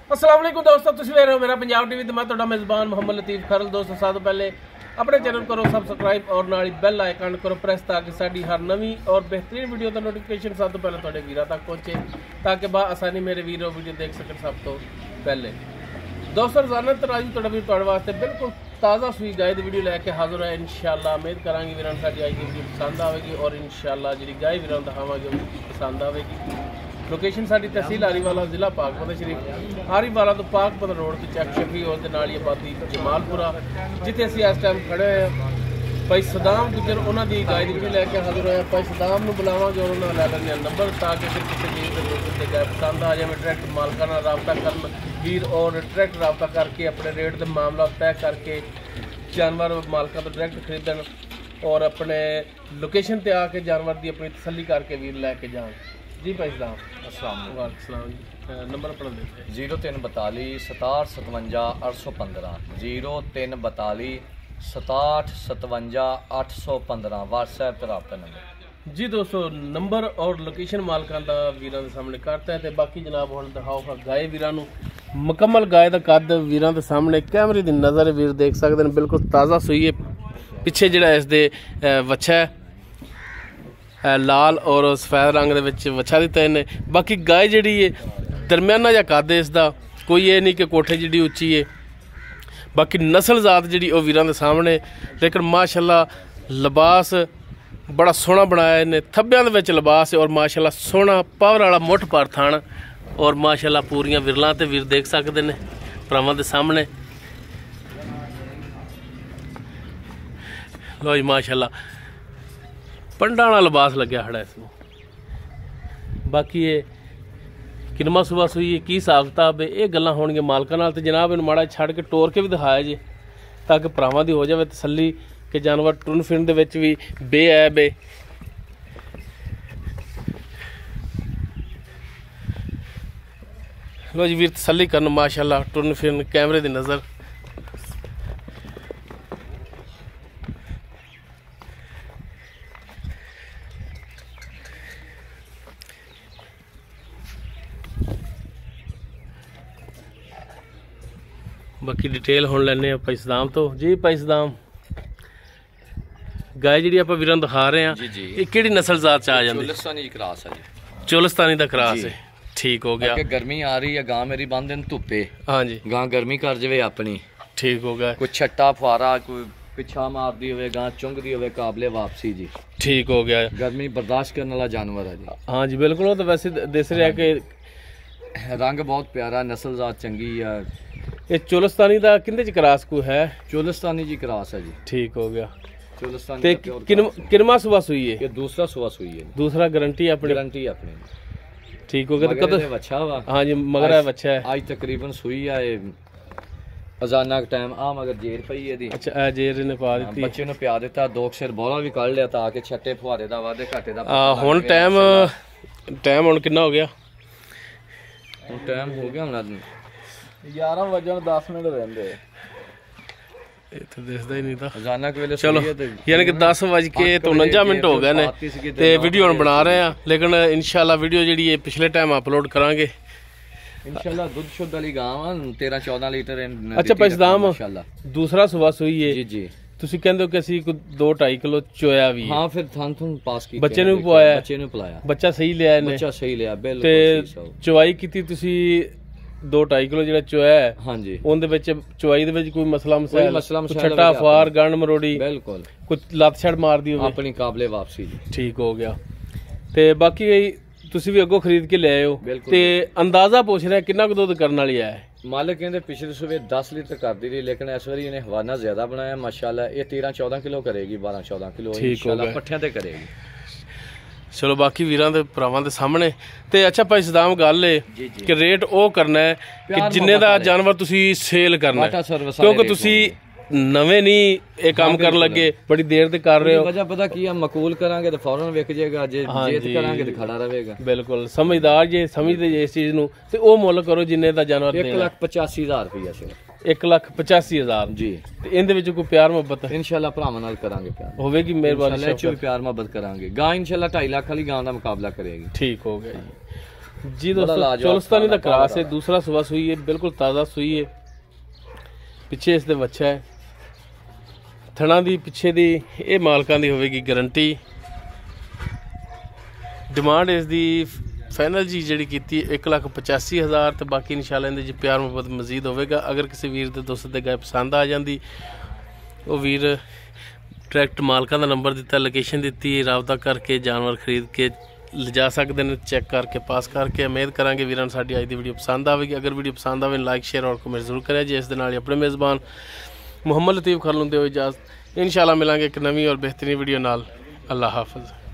अस्सलाम वालेकुम दोस्तों, तुसीं देख रहे हो मेरा पंजाब टीवी। तो मैं तुहाडा मेज़बान मोहम्मद लतीफ़ खरल। दोस्तों सब तो पहले अपने चैनल करो सब्सक्राइब और नाल बैल आइकन करो प्रेस ताकि साडी हर नवी और बेहतरीन वीडियो का नोटिफिकेशन सब तो पहले तुहाडे वीरां तक पहुंचे, ताकि आसानी मेरे वीरों वीडियो देख सकन सब तो पहले। दोस्तों रोजाना तराजी तुहाडा भी तुहाडे वास्ते बिल्कुल ताज़ा सूई गाय की वीडियो लैके हाजिर है। इंशाअल्लाह उम्मीद करांगे वीरां साडी आज की वीडियो पसंद आएगी और इंशाअल्लाह जी गाय वीरां दिखावांगे पसंद आएगी। लोकेशन साडी तहसील हारीवाला, जिला पाकपत शरीफ। हारीवाला तो पाकपत रोड ते चक शफी और नाली आबादी जमालपुरा, जिथे असीं इस टाइम खड़े हैं। भाई सदाम गुजर उन्होंने दी गाय की वीडियो लैके हाजिर होया। भाई सदाम नूं बुलावांगे और उन्होंने लै लैंदे नंबर, ताकि फिर किसी चीज़ के लोकेशन ते गाय पसंद आ जाए। डायरैक्ट मालकां नाल राबता करन वीर और डायरैक्ट राबता करके अपने रेट के मामला तय करके जानवर मालकां तो डायरैक्ट खरीदन और अपने लोकेशन ते आके जानवर की अपनी तसल्ली करके वीर लैके जान। जी भाई सलाम। अस्सलाम जी। नंबर अपना देते 0342 67 57 815 0342 67 57 815 व्हाट्सएप पर रब्ता नंबर। जी दोस्तों नंबर और लोकेशन मालकां दा वीरां दे सामने करता है। तो बाकी जनाब हुण दिखाओ गाय वीरां नूं मुकम्मल गाय दा कद वीरां दे सामने कैमरे दी नज़र वीर देख सकते हैं। बिल्कुल ताज़ा सूई है। पिछे जिहड़ा इस दे वच्छा है लाल और सफेद रंग दे वच्छा दिता इन्हें। बाकी गाय जिहड़ी है दरमियाना जिहा कद है इसदा, कोई ये नहीं कि कोठे जिहड़ी उच्ची है। बाकी नस्ल जात जिहड़ी वो वीरां दे सामने, लेकिन माशाअल्लाह लिबास बड़ा सोहना बनाया इन्हें। थब्बियां दे विच लिबास है और माशाअल्लाह सोहना पावर वाला मुठ पर थान और माशाअल्लाह पूरियां विरलां ते वीर देख सकते हैं भरावां दे सामने। लो जी माशाअल्लाह पंडा वाला लिबास लग्या खड़ा इसमें। बाकी ये किनमा सुबह सुई है, की हिसाब किताब है, ये गल्लां होणगियां मालकां नाल। ते जनाब इन्हूं माड़ा छड़ के टोर के भी दिखाया जे, ताकि भरावां दी हो जाए तसल्ली कि जानवर टुरन फिरन दे विच भी बेऐब है। लो जी वीर तसल्ली करन माशाअल्लाह टुरन फिरन कैमरे दी नज़र। बाकी डिटेल हुण लैने भाई सदाम तो। जी भाई सदाम गाय जी आप वीरां दिखा रहे हैं, ये किहड़ी नस्ल जात च आ जांदी? चोलिस्तानी क्रॉस है जी। चोलिस्तानी दा क्रॉस है, ठीक हो गया। गर्मी आ रही है, गां मेरी बंद दिन धुप्पे। हाँ जी गां गर्मी कर जावे अपनी, ठीक हो गया। कोई छट्टा फुआरा कोई पिछा मारदी होवे, गां चुंगदी होवे, काबले वापसी जी, ठीक हो गया। गर्मी बर्दाश्त करने वाला जानवर है जी। हाँ जी बिल्कुल। वो तो वैसे दिस रहा कि रंग बहुत प्यारा, नस्ल जात चंगी है। ये चोलिस्तानी दा किंदे च क्रॉस को है? चोलिस्तानी जी क्रॉस है जी, ठीक हो गया। चोलिस्तानी ते किनमा सुबह सुई है? ये दूसरा सुबह सुई है। दूसरा गारंटी अपनी? गारंटी अपनी, ठीक हो गया। तो कदों बच्चा वा? हाँ जी मगर है बच्चा है। आज तकरीबन सुई है अजाना का टाइम आ, मगर जेर पई है दी। अच्छा जेर ने पा दी, बच्चे ने प्या दिता, दो सिर बोला भी कढ़ लिया ताकि छट्टे फुहारे दा वादे घाटे दा हुण टाइम हुण कितना हो गया? हुण टाइम हो गया हुण 11 वजन 10 मिनट रहंदे। ये तो दिसदा ही नहीं था अजाना के वेले। चलो यानी कि 10 बज के 49 मिनट हो गए ने ते वीडियो हुण बना रहे हैं, लेकिन इंशाल्लाह वीडियो जिहड़ी है पिछले टाइम अपलोड करांगे इंशाल्लाह। दूध शुद्ध वाली गां 13-14 लीटर। अच्छा भाई सदाम दूसरा सुबह सुई है जी जी। ਤੁਸੀਂ ਕਹਿੰਦੇ ਹੋ ਕਿ ਅਸੀਂ 2-2.5 ਕਿਲੋ ਚੋਇਆ ਵੀ ਹਾਂ ਫਿਰ ਥਾਂ ਪਾਸ ਕੀਤਾ, ਬੱਚੇ ਨੂੰ ਪਵਾਇਆ, ਬੱਚੇ ਨੂੰ ਪਿਲਾਇਆ, ਬੱਚਾ ਸਹੀ ਲਿਆ ਇਹਨੇ, ਬੱਚਾ ਸਹੀ ਲਿਆ ਬਿਲਕੁਲ। ਤੇ ਚੁਆਈ ਕੀਤੀ ਤੁਸੀਂ 2-2.5 ਕਿਲੋ ਜਿਹੜਾ ਚੋਇਆ ਹੈ? ਹਾਂਜੀ। ਉਹਦੇ ਵਿੱਚ ਚੁਆਈ ਦੇ ਵਿੱਚ ਕੋਈ ਮਸਲਾ ਮਸਾਇਲ, ਛੱਟਾ ਫਾਰ ਗੰਡ ਮਰੋੜੀ ਬਿਲਕੁਲ, ਕੋਈ ਲੱਤ ਛੜ ਮਾਰਦੀ ਹੋਵੇ? ਆਪਣੀ ਕਾਬਲੇ ਵਾਪਸੀ ਜੀ, ਠੀਕ ਹੋ ਗਿਆ। ਤੇ ਬਾਕੀ ਤੁਸੀਂ ਵੀ ਅੱਗੋਂ ਖਰੀਦ ਕੇ ਲੈ ਆਏ ਹੋ ਤੇ ਅੰਦਾਜ਼ਾ ਪੁੱਛ ਰਿਹਾ ਕਿੰਨਾ ਕੁ ਦੁੱਧ ਕਰਨ ਵਾਲੀ ਹੈ? मालिक कहते पिछले सुबह 10 लीटर कर दी थी, लेकिन इस बार इन्हें हवाना ज्यादा बनाया माशाल्लाह। ये 13-14 किलो करेगी, 12-14 किलो इंशाल्लाह पट्ठियां ते करेगी। चलो बाकी वीरां दे भरावां दे सामने ते। अच्छा भाई सदाम गल है कि रेट वो करना है कि जिन्ने दा जानवर तुसी सेल करना है, क्योंकि तुसी नवे नहीं ये काम कर लगे, बड़ी देर ते कर रहे हो। वजह पता की है, मकूल करांगे तो फौरन विक जाएगा, जे जेत करांगे तो खड़ा रहेगा। बिल्कुल समझदार जे समझदे जे इस चीज नूं ते ओ मुੱਲ करो जिन्ने दा जानवर। 1,85,000 रुपया सिर्फ। 1,85,000 जी। ते इनदे विच कोई प्यार मोहब्बत इंशाल्लाह भरावां नाल करांगे, प्यार होवेगी मेहरबानी। इंशाल्लाह प्यार मोहब्बत करांगे। गां इंशाल्लाह 2.5 लाख वाली गां दा मुकाबला करेगी। ठीक हो गया जी। जी दोस्तों चोलस्तानी का क्रॉस है, दूसरा सुबह सुई है, बिल्कुल ताज़ा सुई है। पिछे इसके बच्चा है, थणा दी पिछे दी ये मालकां दी होवेगी गारंटी। डिमांड इसकी फाइनल जी जी की 1,85,000 तो बाकी इंशाल्लाह इहदे च प्यार मुहब्बत मजीद होवेगा। अगर किसी वीर दे दोस्त दे गए पसंद आ जाती वो वीर डायरैक्ट मालकां दा नंबर दिता, लोकेशन दी, राबता करके जानवर खरीद के लिजा सकते हैं, चेक करके पास करके। उम्मीद करांगे वीरां साडी अज दी वीडियो पसंद आएगी। अगर वीडियो पसंद आए लाइक शेयर और कमेंट जरूर करें जी। इस दे नाल ही अपने मेज़बान मुहम्मद लतीफ़ खरल नूं दिओ इजाज़त। इंशाल्लाह मिलांगे एक नवीं और बेहतरीन वीडियो नाल। अल्लाह हाफ़िज़।